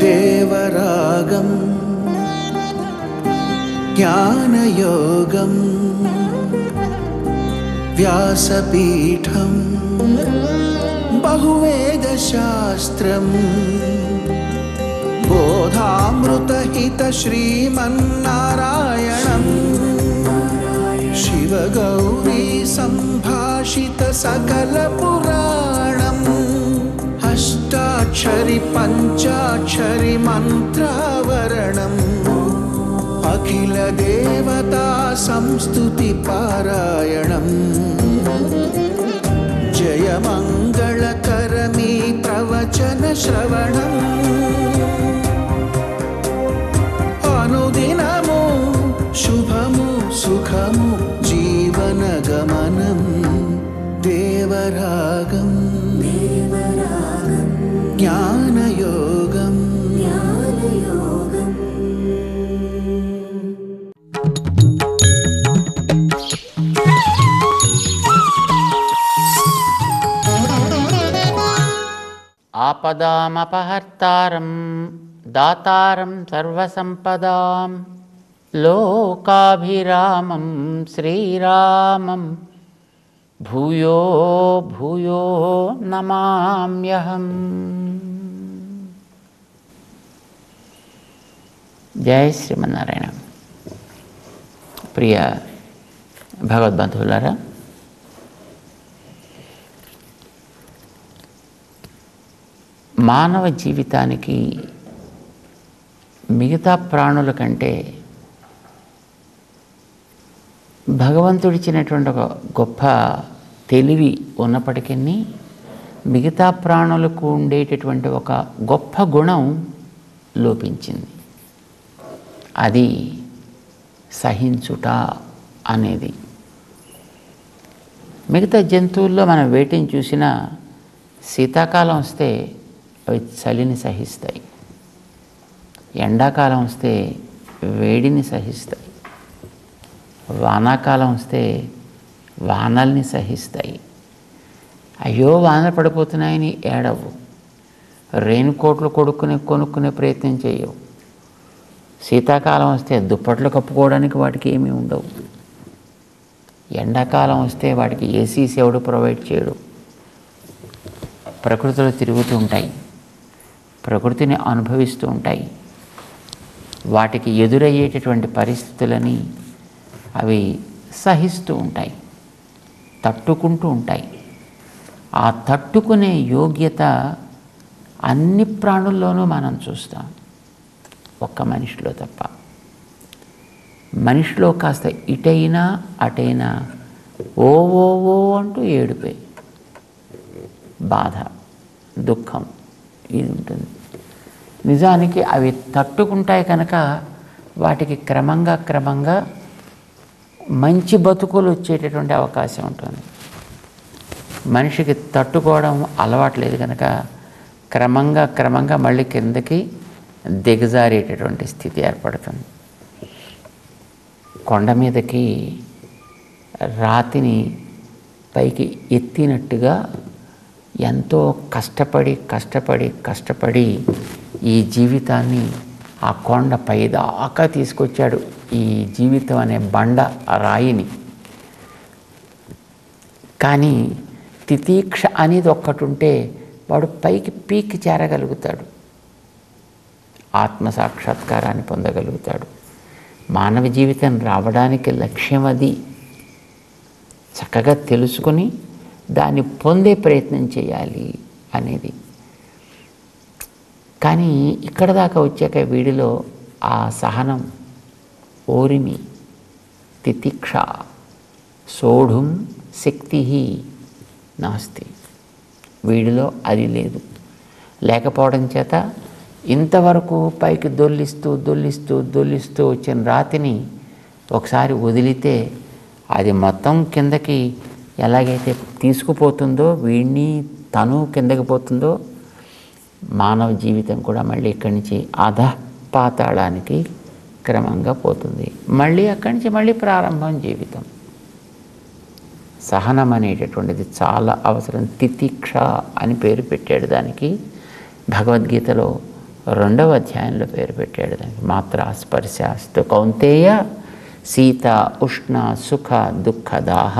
దేవరాగం జ్ఞానయోగం వ్యాసపీఠం బహువేదశాస్త్రం బోధామృతహిత శ్రీమన్నారాయణం శివగౌరీ సంభాషిత సకల పురాణం అష్టాక్షరి పంచాక్షరి మంత్రావరణం అఖిల దేవతా సంస్తుతి పారాయణం జయమంగళకరమీ ప్రవచన శ్రవణం అనుదినము శుభము సుఖము జీవన గమనం దేవరాగం జ్ఞానయోగం ఆపదామపహర్తారం దాతారం సర్వసంపదాం లోకాభిరామం శ్రీరామం భూయో భూయో నమామ్యహం. జై శ్రీమన్నారాయణ. ప్రియ భగవద్బంధువులారా, మానవ జీవితానికి మిగతా ప్రాణుల కంటే భగవంతుడిచ్చినటువంటి ఒక గొప్ప తెలివి ఉన్నప్పటికీ మిగతా ప్రాణులకు ఉండేటటువంటి ఒక గొప్ప గుణం లోపించింది. అది సహించుట అనేది. మిగతా జంతువుల్లో మనం వేటిని చూసినా శీతాకాలం వస్తే అవి చలిని సహిస్తాయి, ఎండాకాలం వస్తే వేడిని సహిస్తాయి, వానాకాలం వస్తే వానల్ని సహిస్తాయి. అయ్యో వానలు పడిపోతున్నాయని ఏడవు, రెయిన్ కోట్లు కొనుక్కునే ప్రయత్నం చేయవు. శీతాకాలం వస్తే దుప్పట్లు కప్పుకోవడానికి వాటికి ఏమీ ఉండవు. ఎండాకాలం వస్తే వాటికి ఏసీస్ ఎవడు ప్రొవైడ్ చేయడు. ప్రకృతిలో తిరుగుతూ ఉంటాయి, ప్రకృతిని అనుభవిస్తూ ఉంటాయి. వాటికి ఎదురయ్యేటటువంటి పరిస్థితులని అవి సహిస్తూ ఉంటాయి, తట్టుకుంటూ ఉంటాయి. ఆ తట్టుకునే యోగ్యత అన్ని ప్రాణుల్లోనూ మనం చూస్తాం, ఒక్క మనిషిలో తప్ప. మనిషిలో కాస్త ఇటైనా అటైనా ఓ ఓ ఓ అంటూ ఏడుపే, బాధ, దుఃఖం ఇది ఉంటుంది. నిజానికి అవి తట్టుకుంటాయి కనుక వాటికి క్రమంగా మంచి బతుకులు వచ్చేటటువంటి అవకాశం ఉంటుంది. మనిషికి తట్టుకోవడం అలవాట్లేదు కనుక క్రమంగా మళ్ళీ కిందకి దిగజారేటటువంటి స్థితి ఏర్పడుతుంది. కొండ మీదకి రాతిని పైకి ఎత్తినట్టుగా ఎంతో కష్టపడి ఈ జీవితాన్ని ఆ కొండ పైదాకా తీసుకొచ్చాడు. ఈ జీవితం అనే బండ, ఆ రాయిని. కానీ తితీక్ష అనేది ఒక్కటి ఉంటే వాడు పైకి పీకి చేరగలుగుతాడు, ఆత్మసాక్షాత్కారాన్ని పొందగలుగుతాడు. మానవ జీవితం రావడానికి లక్ష్యం అది. చక్కగా తెలుసుకొని దాన్ని పొందే ప్రయత్నం చేయాలి అనేది. కానీ ఇక్కడ దాకా వచ్చాక వీడిలో ఆ సహనం, ఓరిమి, తితిక్ష, సోఢుం శక్తి నాస్తి, వీడిలో అది లేదు. లేకపోవడం చేత ఇంతవరకు పైకి దొల్లిస్తూ వచ్చిన రాతిని ఒకసారి వదిలితే అది మొత్తం కిందకి ఎలాగైతే తీసుకుపోతుందో, వీడిని తను కిందకి పోతుందో, మానవ జీవితం కూడా మళ్ళీ ఇక్కడి నుంచి పాతాళానికి క్రమంగా పోతుంది. మళ్ళీ అక్కడి నుంచి మళ్ళీ ప్రారంభం జీవితం. సహనం అనేటటువంటిది చాలా అవసరం. తితిక్ష అని పేరు పెట్టాడు దానికి. భగవద్గీతలో 2వ అధ్యాయంలో పేరు పెట్టాడు దానికి. మాత్రా స్పర్శాస్తు కౌంతేయ శీత ఉష్ణ సుఖ దుఃఖదాహ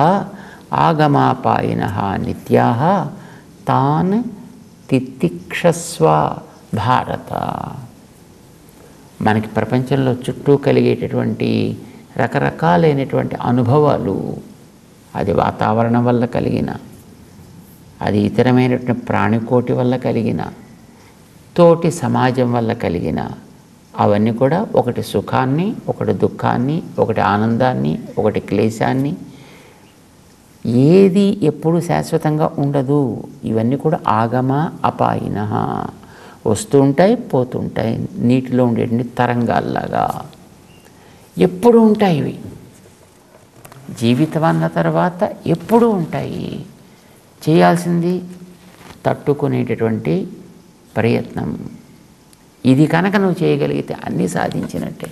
ఆగమాపాయిన నిత్యా తాన్ తితిక్షస్వ భారత. మనకి ప్రపంచంలో చుట్టూ కలిగేటటువంటి రకరకాలైనటువంటి అనుభవాలు, అది వాతావరణం వల్ల కలిగిన, అది ఇతరమైనటువంటి ప్రాణికోటి వల్ల కలిగిన, తోటి సమాజం వల్ల కలిగిన, అవన్నీ కూడా ఒకటి సుఖాన్ని, ఒకటి దుఃఖాన్ని, ఒకటి ఆనందాన్ని, ఒకటి క్లేశాన్ని, ఏది ఎప్పుడు శాశ్వతంగా ఉండదు. ఇవన్నీ కూడా ఆగమ అపాయిన, వస్తూ ఉంటాయి పోతుంటాయి, నీటిలో ఉండేటువంటి తరంగాల్లాగా ఎప్పుడు ఉంటాయి. ఇవి జీవితం అన్న తర్వాత ఎప్పుడూ ఉంటాయి. చేయాల్సింది తట్టుకునేటటువంటి ప్రయత్నం. ఇది కనుక నువ్వు చేయగలిగితే అన్నీ సాధించినట్టే.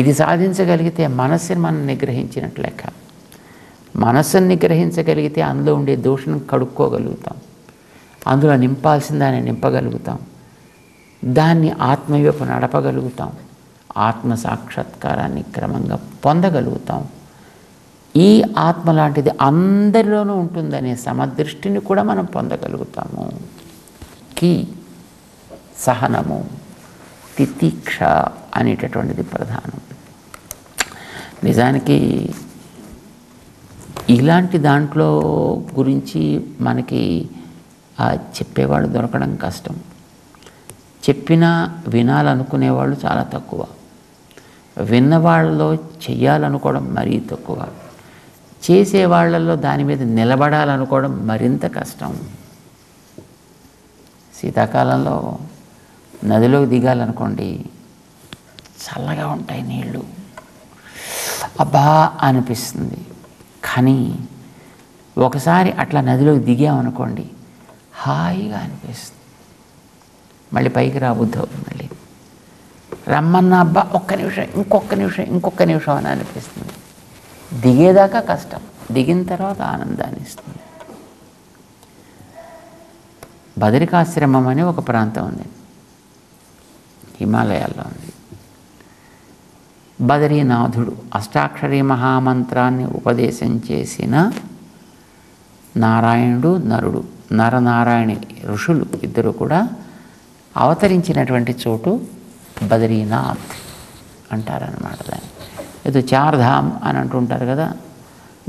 ఇది సాధించగలిగితే మనస్సుని మనం నిగ్రహించినట్లు లెక్క. మనస్సుని నిగ్రహించగలిగితే అందులో ఉండే దోషం కడుక్కోగలుగుతాం, అందులో నింపాల్సిన దాన్ని నింపగలుగుతాం, దాన్ని ఆత్మవైపు నడపగలుగుతాం, ఆత్మ సాక్షాత్కారాన్ని క్రమంగా పొందగలుగుతాం. ఈ ఆత్మ లాంటిది అందరిలోనూ ఉంటుందనే సమదృష్టిని కూడా మనం పొందగలుగుతాము. కీ సహనము, తితిక్ష అనేటటువంటిది ప్రధానం. నిజానికి ఇలాంటి దాంట్లో గురించి మనకి చెప్పేవాళ్ళు దొరకడం కష్టం. చెప్పినా వినాలనుకునేవాళ్ళు చాలా తక్కువ. విన్నవాళ్ళలో చెయ్యాలనుకోవడం మరీ తక్కువ. చేసేవాళ్లలో దాని మీద నిలబడాలనుకోవడం మరింత కష్టం. శీతాకాలంలో నదిలోకి దిగాలనుకోండి, చల్లగా ఉంటాయి నీళ్ళు, అబ్బా అనిపిస్తుంది. కానీ ఒకసారి అట్లా నదిలోకి దిగామనుకోండి, హాయిగా అనిపిస్తుంది. మళ్ళీ పైకి రాబుద్ది అవుతుంది. మళ్ళీ రమ్మన్న అబ్బా ఒక్క నిమిషం, ఇంకొక నిమిషం అని అనిపిస్తుంది. దిగేదాకా కష్టం, దిగిన తర్వాత ఆనందాన్ని ఇస్తుంది. బదరికాశ్రమం అని ఒక ప్రాంతం ఉంది, హిమాలయాల్లో ఉంది. బదరీనాథుడు అష్టాక్షరీ మహామంత్రాన్ని ఉపదేశం చేసిన నారాయణుడు, నరుడు, నరనారాయణ ఋషులు ఇద్దరు కూడా అవతరించినటువంటి చోటు బదరీనాథ్ అంటారనమాట. దాన్ని ఏదో చార్ధామ్ అని అంటుంటారు కదా,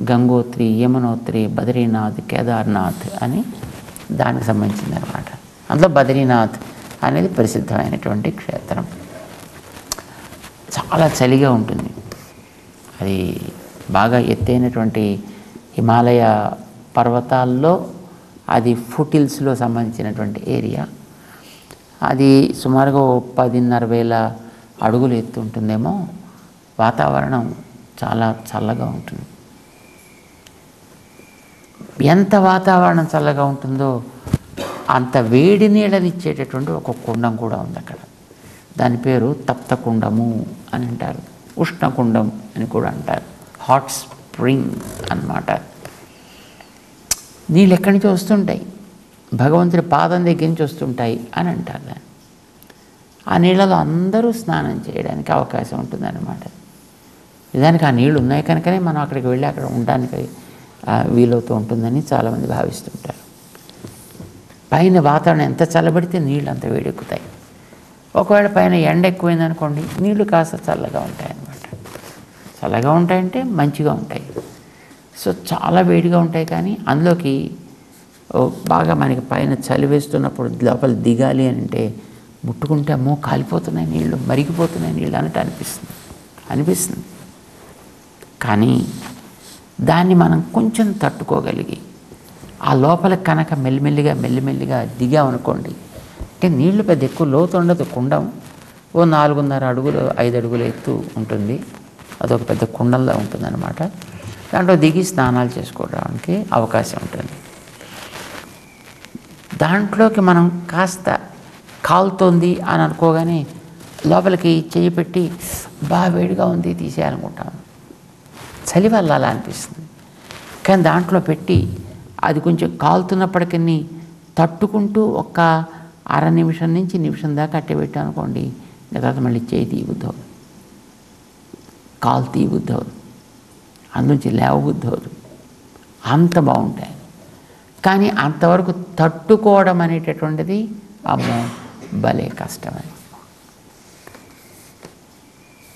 గంగోత్రి, యమునోత్రి, బదరీనాథ్, కేదార్నాథ్ అని దానికి సంబంధించింది అనమాట. అందులో బదరీనాథ్ అనేది ప్రసిద్ధమైనటువంటి క్షేత్రం. చాలా చలిగా ఉంటుంది. అది బాగా ఎత్తైనటువంటి హిమాలయ పర్వతాల్లో అది ఫుటిల్స్లో సంబంధించినటువంటి ఏరియా. అది సుమారుగా 10,500 అడుగులు ఎత్తు ఉంటుందేమో. వాతావరణం చాలా చల్లగా ఉంటుంది. ఎంత వాతావరణం చల్లగా ఉంటుందో అంత వేడి నీళ్ళనిచ్చేటటువంటి ఒక కుండం కూడా ఉంది అక్కడ. దాని పేరు తప్తకుండము అని అంటారు, ఉష్ణకుండం అని కూడా అంటారు, హాట్ స్ప్రింగ్ అన్నమాట. నీళ్ళు ఎక్కడి నుంచి వస్తుంటాయి, భగవంతుడి పాదం దగ్గర నుంచి వస్తుంటాయి అని అంటారు దాన్ని. ఆ నీళ్ళలో అందరూ స్నానం చేయడానికి అవకాశం ఉంటుందన్నమాట. నిజానికి ఆ నీళ్ళు ఉన్నాయి కనుకనే మనం అక్కడికి వెళ్ళి అక్కడ ఉండడానికి వీలవుతూ ఉంటుందని చాలామంది భావిస్తుంటారు. పైన వాతావరణం ఎంత చల్లబడితే నీళ్ళు అంత వేడెక్కుతాయి. ఒకవేళ పైన ఎండ ఎక్కువైందనుకోండి, నీళ్లు కాస్త చల్లగా ఉంటాయన్నమాట. చల్లగా ఉంటాయంటే మంచిగా ఉంటాయి. సో చాలా వేడిగా ఉంటాయి, కానీ అందులోకి బాగా మనకి పైన చలి వేస్తున్నప్పుడు లోపల దిగాలి అని అంటే ముట్టుకుంటే అమ్మో కాలిపోతున్నాయి నీళ్ళు, మరిగిపోతున్నాయి నీళ్ళు అన్నట్టు అనిపిస్తుంది. కానీ దాన్ని మనం కొంచెం తట్టుకోగలిగి ఆ లోపల కనుక మెల్లిమెల్లిగా దిగామనుకోండి, అంటే నీళ్లు పెద్ద ఎక్కువ లోతు ఉండదు. కుండం ఓ 4.5 అడుగులు 5 అడుగుల ఎత్తు ఉంటుంది. అదొక పెద్ద కుండంలా ఉంటుందన్నమాట. దాంట్లో దిగి స్నానాలు చేసుకోవడానికి అవకాశం ఉంటుంది. దాంట్లోకి మనం కాస్త కాలుతోంది అని అనుకోగానే లోపలికి చెయ్యి పెట్టి బాగా వేడిగా ఉంది తీసేయాలనుకుంటాం. చలి వల్ల అలా అనిపిస్తుంది. కానీ దాంట్లో పెట్టి అది కొంచెం కాలుతున్నప్పటికీ తట్టుకుంటూ ఒక అర నిమిషం నుంచి నిమిషం దాకా అట్టే పెట్టాం అనుకోండి, తర్వాత మళ్ళీ చేయి తీయబుద్ధి అవ్వదు, కాలు తీయబుద్ధి అవ్వదు, అందులోంచి లేవబుద్ధి అవ్వదు, అంత బాగుంటాయి. కానీ అంతవరకు తట్టుకోవడం అనేటటువంటిది అమ్మో భలే కష్టమని.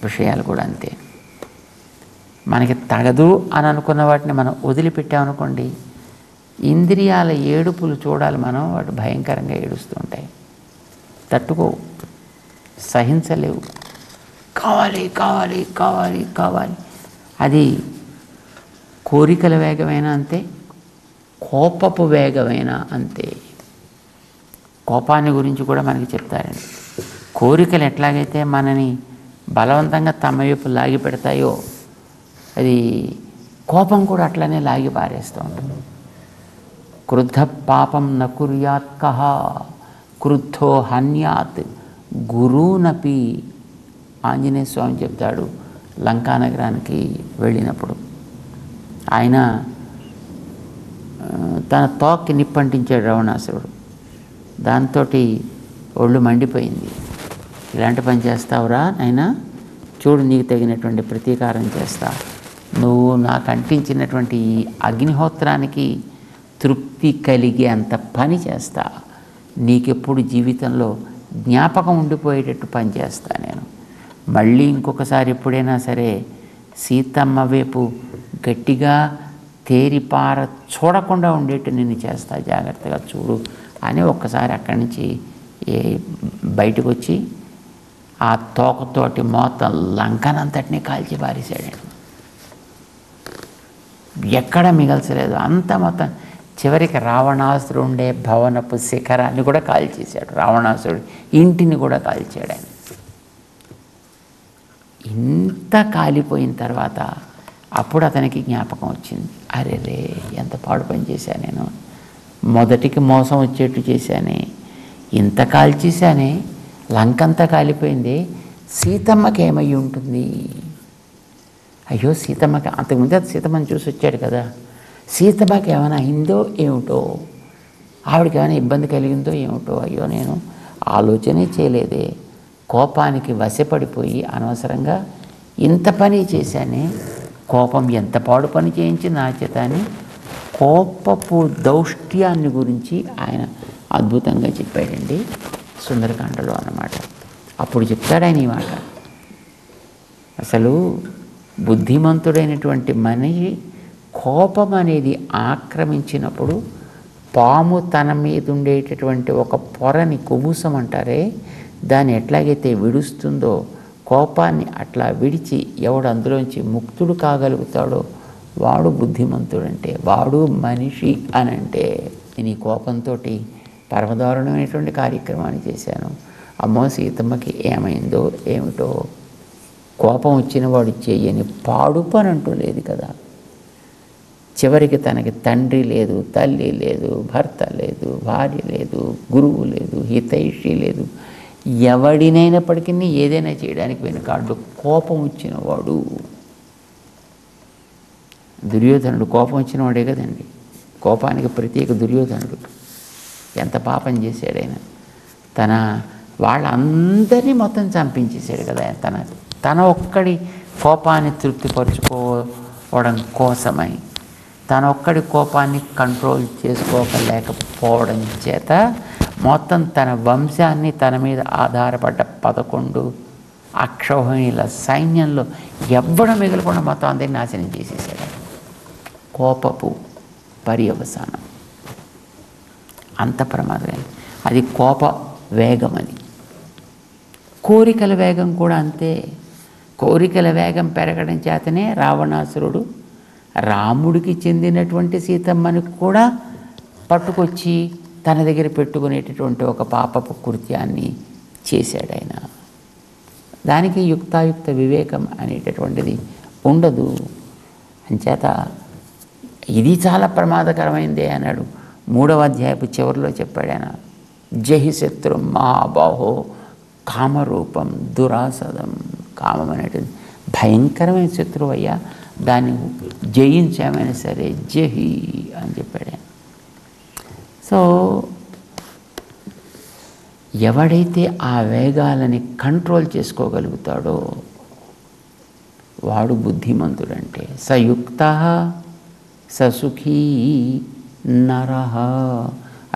విషయాలు కూడా అంతే. మనకి తగదు అని అనుకున్న వాటిని మనం వదిలిపెట్టామనుకోండి, ఇంద్రియాల ఏడుపులు చూడాలి మనం, వాటి భయంకరంగా ఏడుస్తూ ఉంటాయి. తట్టుకోవు, సహించలేవు, కావాలి కావాలి కావాలి కావాలి. అది కోరికల వేగమైనా అంతే, కోపపు వేగమైనా అంతే. కోపాన్ని గురించి కూడా మనకి చెప్తారండి. కోరికలు ఎట్లాగైతే మనని బలవంతంగా తమ వైపు లాగి పెడతాయో, అది కోపం కూడా అట్లనే లాగి పారేస్తూ ఉంటుంది. క్రుద్ధ పాపం న కుర్యాత్ కహ క్రుద్ధో హన్యాత్ గురూనపి. ఆంజనేయ స్వామి చెప్తాడు లంకా నగరానికి వెళ్ళినప్పుడు. ఆయన తన తోక్కి నిప్పంటించాడు రావణాసురుడు. దాంతో ఒళ్ళు మండిపోయింది. ఇలాంటి పని చేస్తావురా నాయనా, చూడు నీకు తగినటువంటి ప్రతీకారం చేస్తా, నువ్వు నాకు అంటించినటువంటి ఈ అగ్నిహోత్రానికి తృప్తి కలిగే అంత పని చేస్తా, నీకెప్పుడు జీవితంలో జ్ఞాపకం ఉండిపోయేటట్టు పని చేస్తా నేను. మళ్ళీ ఇంకొకసారి ఎప్పుడైనా సరే సీతమ్మ వైపు గట్టిగా తేరిపార చూడకుండా ఉండేట్టు నిన్ను చేస్తా, జాగ్రత్తగా చూడు అని ఒక్కసారి అక్కడి నుంచి బయటకు వచ్చి ఆ తోకతోటి మొత్తం లంకనంతటినీ కాల్చి పారేశాడు. ఎక్కడ మిగల్చలేదు, అంత మొత్తం. చివరికి రావణాసురుడు ఉండే భవనపు శిఖరాన్ని కూడా కాల్చేశాడు. రావణాసురుడు ఇంటిని కూడా కాల్చాడు ఆయన. ఇంత కాలిపోయిన తర్వాత అప్పుడు అతనికి జ్ఞాపకం వచ్చింది, అరే రే ఎంత పాడు పని చేశాను నేను, మొదటికి మోసం వచ్చేట్టు చేశానే, ఇంత కాల్చేశానే, లంకంతా కాలిపోయింది, సీతమ్మకి ఏమై ఉంటుంది? అయ్యో సీతమ్మకి, అంతకుముందే సీతమ్మని చూసి వచ్చాడు కదా, సీతమ్మకి ఏమైనా అయిందో ఏమిటో, ఆవిడకి ఏమైనా ఇబ్బంది కలిగిందో ఏమిటో, అయ్యో నేను ఆలోచనే చేయలేదే, కోపానికి వశపడిపోయి అనవసరంగా ఇంత పని చేశానే, కోపం ఎంత పాడు పని చేయించి నా చేత అని కోపపు దౌష్ట్యాన్ని గురించి ఆయన అద్భుతంగా చెప్పాడండి సుందరకాండలో అన్నమాట. అప్పుడు చెప్తాడు ఆయన ఈ మాట, అసలు బుద్ధిమంతుడైనటువంటి మనిషి కోపం అనేది ఆక్రమించినప్పుడు పాము తన మీద ఉండేటటువంటి ఒక పొరని కుబుసం అంటారే, దాన్ని ఎట్లాగైతే విడుస్తుందో కోపాన్ని అట్లా విడిచి ఎవడు అందులోంచి ముక్తుడు కాగలుగుతాడో వాడు బుద్ధిమంతుడంటే, వాడు మనిషి అనంటే. నేను ఈ కోపంతో పరమదారుణమైనటువంటి కార్యక్రమాన్ని చేశాను, అమ్మో సీతమ్మకి ఏమైందో ఏమిటో. కోపం వచ్చిన వాడు చేయని పాడు పని అంటూ లేదు కదా. చివరికి తనకి తండ్రి లేదు, తల్లి లేదు, భర్త లేదు, భార్య లేదు, గురువు లేదు, హితైషి లేదు, ఎవడినైనప్పటికీ ఏదైనా చేయడానికి వెనుకాడు కోపం వచ్చిన వాడు. దుర్యోధనుడు కోపం వచ్చిన వాడే కదండి, కోపానికి ప్రత్యేక దుర్యోధనుడు. ఎంత పాపం చేశాడు ఆయన, తన వాళ్ళందరినీ మొత్తం చంపించేశాడు కదా తన ఒక్కడి కోపాన్ని తృప్తిపరుచుకోవడం కోసమై, తన ఒక్కడి కోపాన్ని కంట్రోల్ చేసుకోలేకపోవడం చేత మొత్తం తన వంశాన్ని తన మీద ఆధారపడ్డ 11 అక్షౌహిణీల సైన్యంలో ఎవ్వడం మిగలకుండా మొత్తం అందరినీ నాశనం చేసేసాడు. కోపపు పర్యవసానం అంత ప్రమాదం. అది కోప వేగమని. కోరికల వేగం కూడా అంతే. కోరికల వేగం పెరగడం చేతనే రావణాసురుడు రాముడికి చెందినటువంటి సీతమ్మని కూడా పట్టుకొచ్చి తన దగ్గర పెట్టుకునేటటువంటి ఒక పాపపు కృత్యాన్ని చేశాడు ఆయన. దానికి యుక్తాయుక్త వివేకం అనేటటువంటిది ఉండదు. అంచేత ఇది చాలా ప్రమాదకరమైందే అన్నాడు 3వ అధ్యాయపు చివరిలో చెప్పాడు ఆయన. జహి శత్రు మహాబాహో కామరూపం దురాసదం. కామం అనేటువంటి భయంకరమైన శత్రువు అయ్యా, దాన్ని జయించామైనా సరే జహి అని చెప్పాడు. సో ఎవడైతే ఆ వేగాలని కంట్రోల్ చేసుకోగలుగుతాడో వాడు బుద్ధిమంతుడంటే. సయుక్త ససుఖీ నరః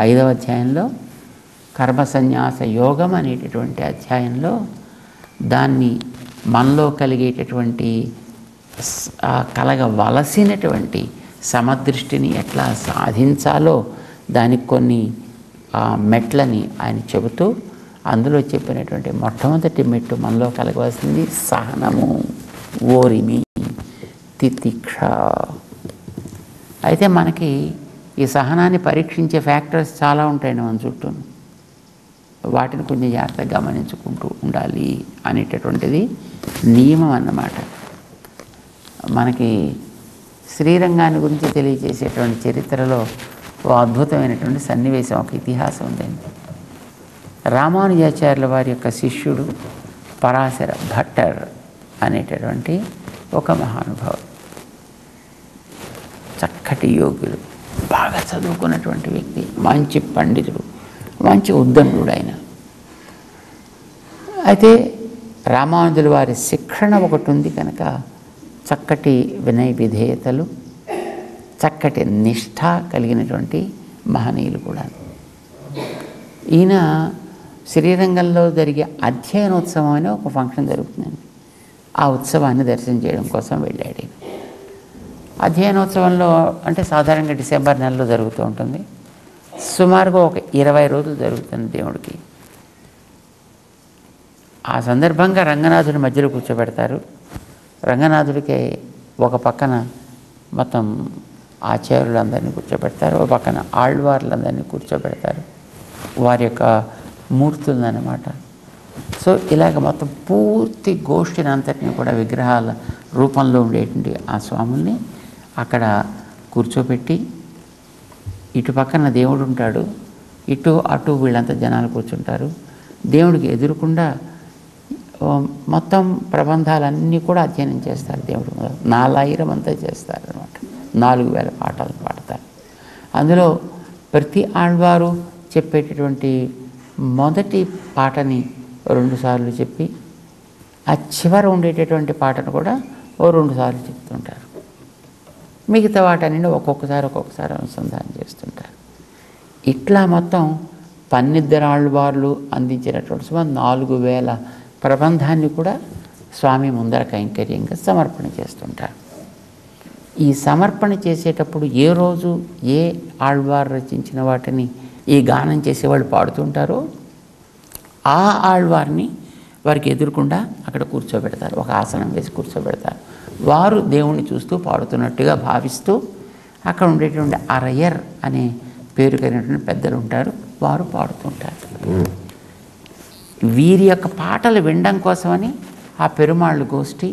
5వ అధ్యాయంలో కర్మ సన్యాస యోగం అనేటటువంటి అధ్యాయంలో దాన్ని మనలో కలిగేటటువంటి కలగవలసినటువంటి సమదృష్టిని ఎట్లా సాధించాలో దానికి కొన్ని మెట్లని ఆయన చెబుతూ అందులో చెప్పినటువంటి మొట్టమొదటి మెట్టు మనలో కలగవలసింది సహనము, ఓరిమి, తితిక్ష. అయితే మనకి ఈ సహనాన్ని పరీక్షించే ఫ్యాక్టర్స్ చాలా ఉంటాయండి మన చుట్టూ. వాటిని కొంచెం జాగ్రత్తగా గమనించుకుంటూ ఉండాలి అనేటటువంటిది నియమం అన్నమాట. మనకి శ్రీరంగాన్ని గురించి తెలియజేసేటువంటి చరిత్రలో ఓ అద్భుతమైనటువంటి సన్నివేశం, ఒక ఇతిహాసం ఉందండి. రామానుజాచార్యుల వారి యొక్క శిష్యుడు పరాశర భట్టర్ అనేటటువంటి ఒక మహానుభావుడు, చక్కటి యోగులు, బాగా చదువుకున్నటువంటి వ్యక్తి, మంచి పండితుడు, మంచి ఉద్దండుడు ఆయన. అయితే రామానుజుల వారి శిక్షణ ఒకటి ఉంది కనుక చక్కటి వినయ విధేయతలు, చక్కటి నిష్ఠ కలిగినటువంటి మహనీయులు కూడా. ఈయన శ్రీరంగంలో జరిగే అధ్యయనోత్సవం అనే ఒక ఫంక్షన్ జరుగుతుందండి. ఆ ఉత్సవాన్ని దర్శనం చేయడం కోసం వెళ్ళాడు. అధ్యయనోత్సవంలో అంటే సాధారణంగా డిసెంబర్ నెలలో జరుగుతూ ఉంటుంది. సుమారుగా ఒక 20 రోజులు జరుగుతుంది దేవుడికి. ఆ సందర్భంగా రంగనాథుడి మధ్యలో కూర్చోబెడతారు. రంగనాథుడికి ఒక పక్కన మొత్తం ఆచార్యులందరినీ కూర్చోబెడతారు, ఒక పక్కన ఆళ్వార్లందరినీ కూర్చోబెడతారు, వారి యొక్క మూర్తులన్నమాట. సో ఇలాగ మొత్తం పూర్తి గోష్ఠిని అంతటిని కూడా విగ్రహాల రూపంలో ఉండేటువంటి ఆ స్వాముల్ని అక్కడ కూర్చోబెట్టి, ఇటు పక్కన దేవుడు ఉంటాడు, ఇటు అటు వీళ్ళంతా జనాలు కూర్చుంటారు. దేవుడికి ఎదురుకుండా మొత్తం ప్రబంధాలన్నీ కూడా అధ్యయనం చేస్తారు. దేవుడు 4000 అంతా చేస్తారు అనమాట. 4000 పాటలు పాడతారు. అందులో ప్రతి ఆళ్వారు చెప్పేటటువంటి మొదటి పాటని 2 సార్లు చెప్పి, ఆ చివర ఉండేటటువంటి పాటను కూడా 2 సార్లు చెప్తుంటారు. మిగతా వాటన్ని ఒక్కొక్కసారి అనుసంధానం చేస్తుంటారు. ఇట్లా మొత్తం 12 ఆళ్వార్లు అందించినటువంటి సుమారు 4000 ప్రబంధాన్ని కూడా స్వామి ముందర కైంకర్యంగా సమర్పణ చేస్తుంటారు. ఈ సమర్పణ చేసేటప్పుడు ఏ రోజు ఏ ఆళ్వారు రచించిన వాటిని ఈ గానం చేసేవాళ్ళు పాడుతుంటారో ఆ ఆళ్వారిని వారికి ఎదురుకుండా అక్కడ కూర్చోబెడతారు, ఒక ఆసనం వేసి కూర్చోబెడతారు. వారు దేవుణ్ణి చూస్తూ పాడుతున్నట్టుగా భావిస్తూ అక్కడ ఉండేటువంటి అరయ్యర్ అనే పేరు కలిగినటువంటి పెద్దలు ఉంటారు, వారు పాడుతుంటారు. వీరి యొక్క పాటలు వినడం కోసమని ఆ పెరుమాళ్ళు గోష్ఠి,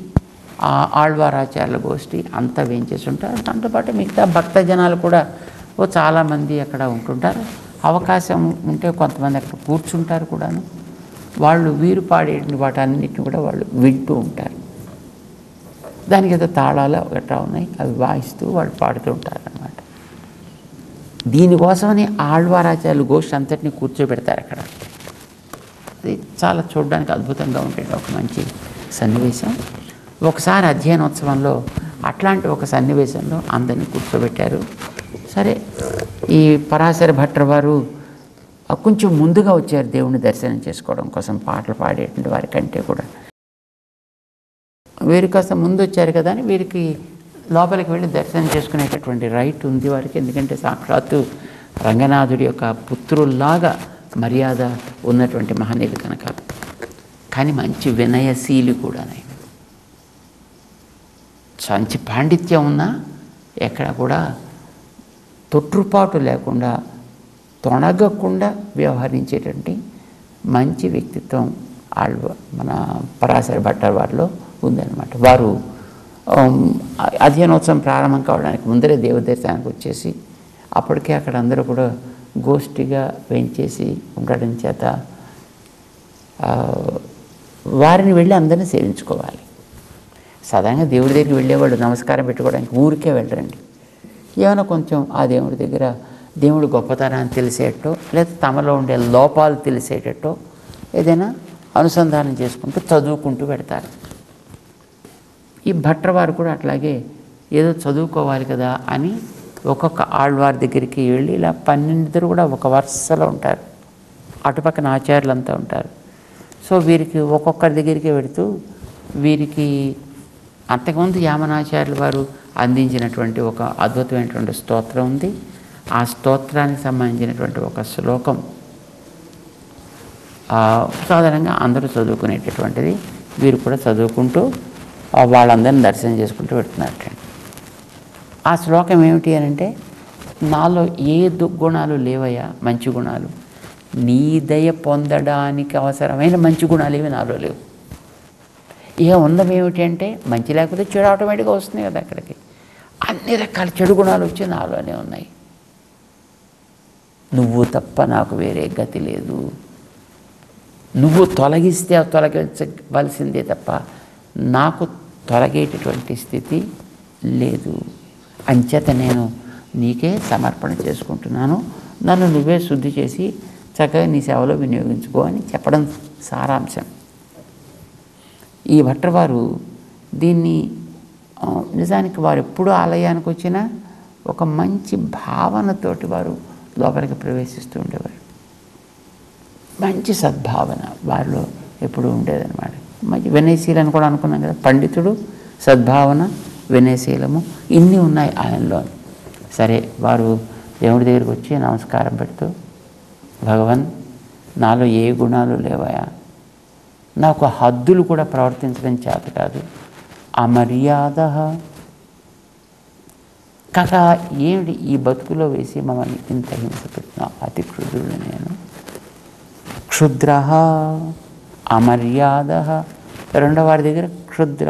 ఆ ఆళ్వారాచార్యుల గోష్ఠి అంతా వేయించేస్తుంటారు. దాంతోపాటు మిగతా భక్త జనాలు కూడా చాలామంది అక్కడ ఉంటుంటారు. అవకాశం ఉంటే కొంతమంది అక్కడ కూర్చుంటారు కూడాను. వాళ్ళు వీరు పాడే వాటన్నిటిని కూడా వాళ్ళు వింటూ ఉంటారు. దానికి ఏదో తాళాలు గట్రా ఉన్నాయి, అవి వాయిస్తూ వాళ్ళు పాడుతూ ఉంటారు అన్నమాట. దీనికోసమని ఆళ్వారాచార్యులు గోష్ఠి అంతటిని కూర్చోబెడతారు అక్కడ. అది చాలా చూడడానికి అద్భుతంగా ఉంటుంది, ఒక మంచి సన్నివేశం. ఒకసారి అధ్యయనోత్సవంలో అట్లాంటి ఒక సన్నివేశంలో అందరినీ కూర్చోబెట్టారు. సరే, ఈ పరాశర భట్టర్ వారు కొంచెం ముందుగా వచ్చారు దేవుణ్ణి దర్శనం చేసుకోవడం కోసం, పాటలు పాడేటువంటి వారి కంటే కూడా. వీరు కాస్త ముందు వచ్చారు కదా అని వీరికి లోపలికి వెళ్ళి దర్శనం చేసుకునేటటువంటి రైట్ ఉంది వారికి. ఎందుకంటే సాక్షాత్తు రంగనాథుడి యొక్క పుత్రుల్లాగా మర్యాద ఉన్నటువంటి మహనీయులు కనుక. కానీ మంచి వినయశీలి కూడా, మంచి పాండిత్యం ఉన్నా ఎక్కడ కూడా తొట్టుపాటు లేకుండా తొణగకుండా వ్యవహరించేటువంటి మంచి వ్యక్తిత్వం మన పరాశర భట్టర్ వారిలో ఉందన్నమాట. వారు అధ్యయనోత్సవం ప్రారంభం కావడానికి ముందరే దేవదర్శనానికి వచ్చేసి అప్పటికే అక్కడ అందరూ కూడా గోష్ఠిగా వేయించేసి ఉండడం చేత వారిని వెళ్ళి అందరినీ సేవించుకోవాలి. సాధారణంగా దేవుడి దగ్గరికి వెళ్ళేవాళ్ళు నమస్కారం పెట్టుకోవడానికి ఊరికే వెళ్ళరండి. ఏమైనా కొంచెం ఆ దేవుడి దగ్గర దేవుడి గొప్పతనాన్ని తెలిసేటో లేదా తమలో ఉండే లోపాలు తెలిసేటట్టో ఏదైనా అనుసంధానం చేసుకుంటూ చదువుకుంటూ పెడతారు. ఈ భట్రవారు కూడా అట్లాగే ఏదో చదువుకోవాలి కదా అని ఒక్కొక్క ఆళ్వారి దగ్గరికి వెళ్ళి ఇలా 12 కూడా ఒక వరుసలో ఉంటారు. అటుపక్కన ఆచార్యులంతా ఉంటారు. సో వీరికి ఒక్కొక్కరి దగ్గరికి వెళుతూ వీరికి అంతకుముందు యామనాచార్యులు వారు అందించినటువంటి ఒక అద్భుతమైనటువంటి స్తోత్రం ఉంది. ఆ స్తోత్రానికి సంబంధించినటువంటి ఒక శ్లోకం సాధారణంగా అందరూ చదువుకునేటటువంటిది. వీరు కూడా చదువుకుంటూ వాళ్ళందరినీ దర్శనం చేసుకుంటూ పెడుతున్నారు. ఆ శ్లోకం ఏమిటి అని అంటే, నాలో ఏ దుర్గుణాలు లేవయ్యా, మంచి గుణాలు, నీ దయ పొందడానికి అవసరమైన మంచి గుణాలు ఏవి నాలో లేవు. ఇక ఉన్నవి ఏమిటి అంటే, మంచి లేకపోతే చెడు ఆటోమేటిక్గా వస్తుంది కదా అక్కడికి. అన్ని రకాల చెడు గుణాలు వచ్చి నాలోనే ఉన్నాయి. నువ్వు తప్ప నాకు వేరే గతి లేదు. నువ్వు తొలగిస్తే తొలగించవలసిందే తప్ప నాకు తొలగేటటువంటి స్థితి లేదు. అంచేత నేను నీకే సమర్పణ చేసుకుంటున్నాను. నన్ను నువ్వే శుద్ధి చేసి చక్కగా నీ సేవలో వినియోగించుకో అని చెప్పడం సారాంశం. ఈ భట్రవారు దీన్ని నిజానికి వారు ఎప్పుడూ ఆలయానికి వచ్చినా ఒక మంచి భావనతోటి వారు లోపలికి ప్రవేశిస్తూ ఉండేవారు. మంచి సద్భావన వారిలో ఎప్పుడూ ఉండేదన్నమాట. మంచి వినయశీలని కూడా అనుకున్నాం కదా, పండితుడు, సద్భావన, వినయశీలము ఇన్ని ఉన్నాయి ఆయనలో. సరే, వారు దేవుడి దగ్గరికి వచ్చి నమస్కారం పెడుతూ, భగవన్ నాలో ఏ గుణాలు లేవయా, నాకు హద్దులు కూడా ప్రవర్తించడం చేత కాదు, అమర్యాద కాక ఏమిటి ఈ బతుకులో వేసి మమ్మల్ని ఇంత హింస పెట్టినావు, అతి క్షుద్రుడు నేను, క్షుద్ర అమర్యాద, రెండో వారి దగ్గర క్షుద్ర,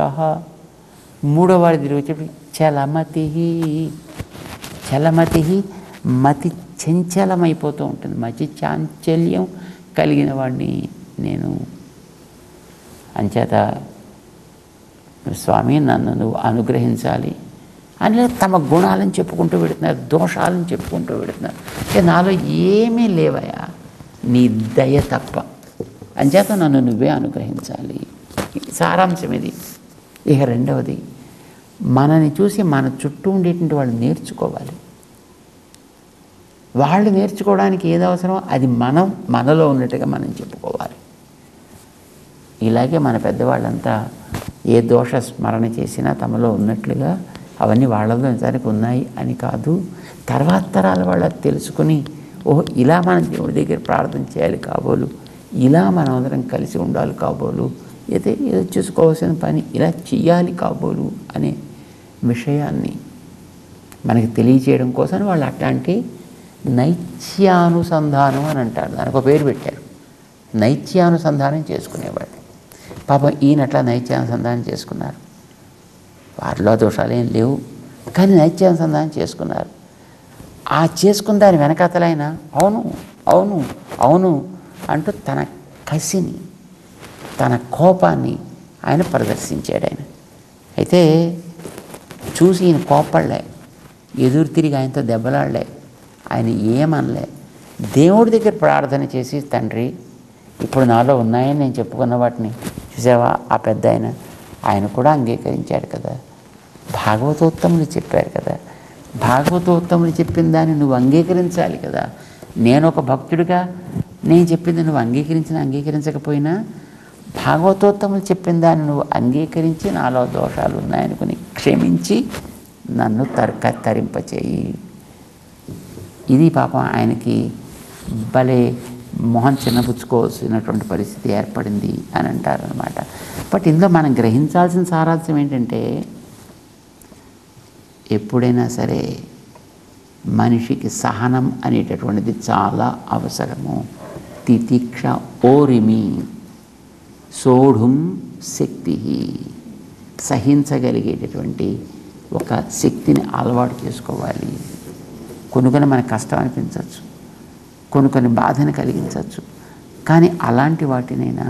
మూడో వారి దగ్గర వచ్చి చలమతి, చలమతి మతి చంచలమైపోతూ ఉంటుంది, మతి చాంచల్యం కలిగిన వాడిని నేను. అంచేత స్వామి నన్ను నువ్వు అనుగ్రహించాలి అని తమ గుణాలను చెప్పుకుంటూ పెడుతున్నారు, దోషాలను చెప్పుకుంటూ పెడుతున్నారు. నాలో ఏమీ లేవయా, నీ దయ తప్ప, అంచేత నన్ను నువ్వే అనుగ్రహించాలి. సారాంశం ఇది. ఇక రెండవది, మనని చూసి మన చుట్టూ ఉండేటువంటి వాళ్ళు నేర్చుకోవాలి. వాళ్ళు నేర్చుకోవడానికి ఏది అవసరమో అది మనలో ఉన్నట్టుగా మనం చెప్పుకోవాలి. ఇలాగే మన పెద్దవాళ్ళంతా ఏ దోష స్మరణ చేసినా తమలో ఉన్నట్లుగా అవన్నీ వాళ్ళలో నిజానికి ఉన్నాయి అని కాదు, తర్వాత తరాల వాళ్ళు తెలుసుకుని, ఓహో ఇలా మనం దేవుడి దగ్గర ప్రార్థన చేయాలి కాబోలు, ఇలా మనం అందరం కలిసి ఉండాలి కాబోలు, ఏదో చూసుకోవాల్సిన పని ఇలా చెయ్యాలి కాబోలు అనే విషయాన్ని మనకి తెలియచేయడం కోసం వాళ్ళు అట్లాంటి నైత్యానుసంధానం అని అంటారు. దానికి ఒక పేరు పెట్టారు, నైత్యానుసంధానం చేసుకునేవాళ్ళు. పాపం ఈయన అట్లా నైత్యానుసంధానం చేసుకున్నారు. వారిలో దోషాలు ఏం లేవు, కానీ నైత్యానుసంధానం చేసుకున్నారు. ఆ చేసుకున్న దాని వెనకాతలైన అవును అవును అవును అంటూ తన కసిని, తన కోపాన్ని ఆయన ప్రదర్శించాడు. ఆయన అయితే చూసి ఈయన కోపడలే, ఎదురు తిరిగి ఆయనతో దెబ్బలాడలే, ఆయన ఏమనలే. దేవుడి దగ్గర ప్రార్థన చేసి, తండ్రి ఇప్పుడు నాలో ఉన్నాయని నేను చెప్పుకున్న వాటిని చూసావా, ఆ పెద్ద ఆయన కూడా అంగీకరించాడు కదా, భాగవతోత్తములు చెప్పారు కదా, భాగవతోత్తములు చెప్పిన దాన్ని నువ్వు అంగీకరించాలి కదా. నేను ఒక భక్తుడిగా నేను చెప్పింది నువ్వు అంగీకరించకపోయినా భాగవతోత్తములు చెప్పిన దాన్ని నువ్వు అంగీకరించి నాలో దోషాలు ఉన్నాయనుకుని క్షమించి నన్ను తరింపచేయి. ఇది పాపం ఆయనకి భలే మొహం చిన్నపుచ్చుకోవాల్సినటువంటి పరిస్థితి ఏర్పడింది అని అంటారనమాట. బట్ ఇందులో మనం గ్రహించాల్సిన సారాంశం ఏంటంటే, ఎప్పుడైనా సరే మనిషికి సహనం అనేటటువంటిది చాలా అవసరము. తితిక్ష ఓరిమి సోఢుం శక్తి, సహించగలిగేటటువంటి ఒక శక్తిని అలవాటు చేసుకోవాలి. కొన్ని మనకు కష్టం అనిపించవచ్చు, కొన్ని బాధను కలిగించవచ్చు, కానీ అలాంటి వాటినైనా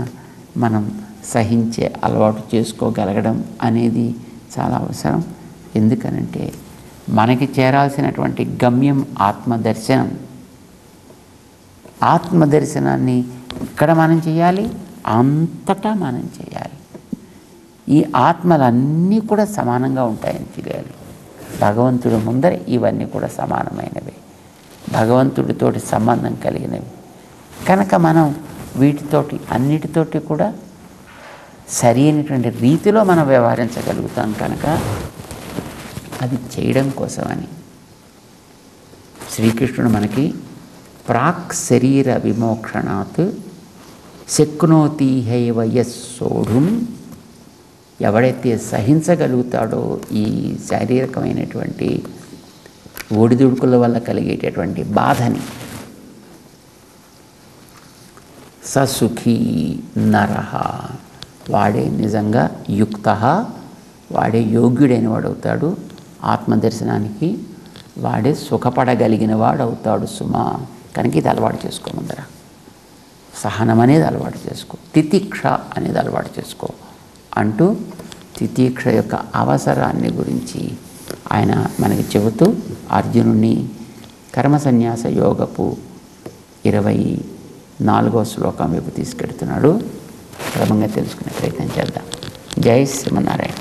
మనం సహించే అలవాటు చేసుకోగలగడం అనేది చాలా అవసరం. ఎందుకనంటే మనకి చేరాల్సినటువంటి గమ్యం ఆత్మదర్శనం. ఆత్మదర్శనాన్ని ఇక్కడ మనం చేయాలి, అంతటా మనం చేయాలి. ఈ ఆత్మలన్నీ కూడా సమానంగా ఉంటాయని తెలియాలి. భగవంతుడి ముందర ఇవన్నీ కూడా సమానమైనవి, భగవంతుడితోటి సంబంధం కలిగినవి కనుక మనం వీటితోటి అన్నిటితోటి కూడా సరి అయినటువంటి రీతిలో మనం వ్యవహరించగలుగుతాం. కనుక అది చేయడం కోసమని శ్రీకృష్ణుడు మనకి ప్రాక్ శరీర విమోక్షణాత్ శక్నోతి హైవ యస్సోఢుం, ఎవడైతే సహించగలుగుతాడో ఈ శారీరకమైనటువంటి ఒడిదుడుకుల వల్ల కలిగేటటువంటి బాధని, ససుఖీ నరః, వాడే నిజంగా యుక్త, వాడే యోగ్యుడైన వాడవుతాడు. ఆత్మదర్శనానికి వాడే సుఖపడగలిగిన వాడవుతాడు సుమా. కనుక ఇది అలవాటు చేసుకో. ముందర సహనం అనేది అలవాటు చేసుకో, తితిక్ష అనేది అలవాటు చేసుకో అంటూ తితిక్ష యొక్క అవసరాన్ని గురించి ఆయన మనకి చెబుతూ అర్జునుడిని కర్మ సన్యాస యోగపు 24వ శ్లోకం వైపు తీసుకెడుతున్నాడు. క్రమంగా తెలుసుకునే ప్రయత్నం చేద్దాం. జై శ్రీమన్నారాయణ.